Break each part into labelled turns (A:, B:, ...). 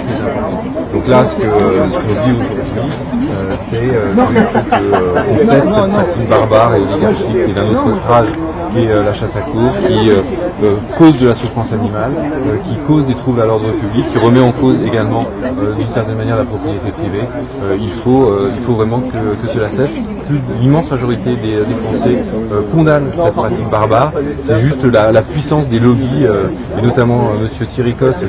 A: choc est important. Donc là, ce qu'on dit aujourd'hui, c'est qu'on cesse cette pratique barbare et oligarchique qui est d'un autre âge, qui est la chasse à courre, qui cause de la souffrance animale, qui cause des troubles à l'ordre public, qui remet en cause également d'une certaine manière la propriété privée. Il faut vraiment que cela cesse. L'immense majorité des Français condamnent cette pratique barbare. C'est juste la puissance des lobbies, et notamment M. Thierry Coste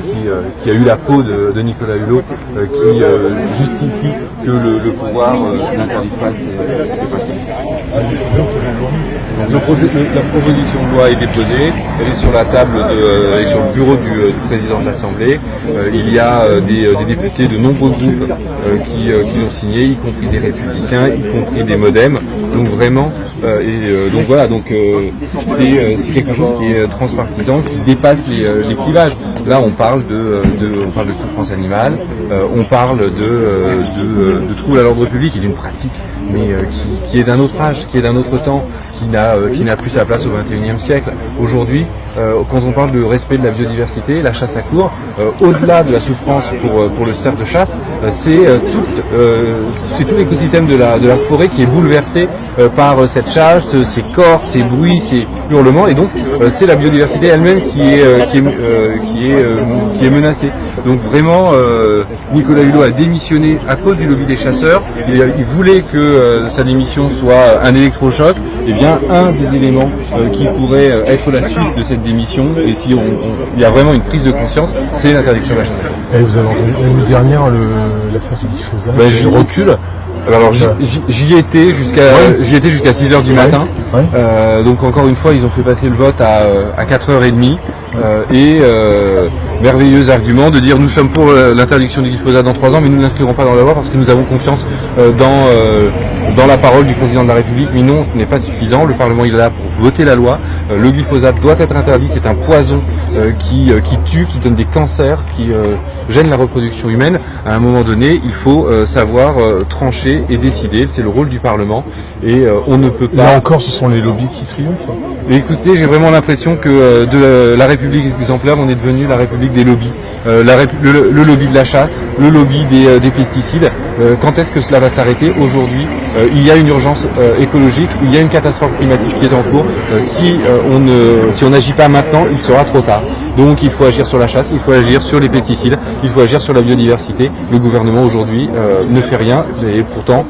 A: qui a eu la peau de Nicolas Hulot, qui justifie que le pouvoir n'interdit pas ces pratiques. La proposition de loi est déposée, elle est sur la table, elle est sur le bureau du président de l'Assemblée. Il y a des députés de nombreux groupes qui l'ont signé, y compris des Républicains, y compris des Modem. Donc vraiment, donc voilà, c'est quelque chose qui est transpartisan, qui dépasse les clivages. Là, on parle de souffrance animale, on parle de troubles à l'ordre public et d'une pratique, mais qui est d'un autre âge, qui est d'un autre temps, qui n'a plus sa place au XXIe siècle. Aujourd'hui, quand on parle de respect de la biodiversité, la chasse à courre, au-delà de la souffrance pour le cerf de chasse, c'est tout l'écosystème de la forêt qui est bouleversé par cette chasse, ces corps, ces bruits, ces hurlements, et donc c'est la biodiversité elle-même qui est menacée. Donc vraiment, Nicolas Hulot a démissionné à cause du lobby des chasseurs. Il voulait que sa démission soit un électrochoc. Et bien, un des éléments qui pourrait être la suite de cette démission, et si il y a vraiment une prise de conscience, c'est l'interdiction de la chasse.
B: Et vous avez entendu l'année dernière l'affaire du glyphosate,
A: je recule. Alors j'y étais jusqu'à 6h du matin.
B: Ouais.
A: Donc encore une fois, ils ont fait passer le vote à 4h30. Merveilleux argument de dire nous sommes pour l'interdiction du glyphosate dans 3 ans, mais nous ne l'inscrirons pas dans la loi parce que nous avons confiance dans la parole du président de la République. Mais non, ce n'est pas suffisant. Le Parlement il est là pour voter la loi. Le glyphosate doit être interdit. C'est un poison qui tue, qui donne des cancers, qui gêne la reproduction humaine. À un moment donné, il faut savoir trancher et décider. C'est le rôle du Parlement et on ne peut pas.
B: Là encore, ce sont les lobbies qui triomphent.
A: Mais écoutez, j'ai vraiment l'impression que de la République exemplaire, on est devenu la République des lobbies. Le lobby de la chasse, le lobby des pesticides. Quand est-ce que cela va s'arrêter? Aujourd'hui, il y a une urgence écologique, il y a une catastrophe climatique qui est en cours. Si on n'agit pas maintenant, il sera trop tard. Donc il faut agir sur la chasse, il faut agir sur les pesticides, il faut agir sur la biodiversité. Le gouvernement aujourd'hui ne fait rien et pourtant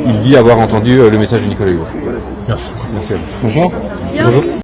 A: il dit avoir entendu le message de Nicolas Hulot.
B: Merci.
A: Merci à vous. Bonjour.
C: Bonjour.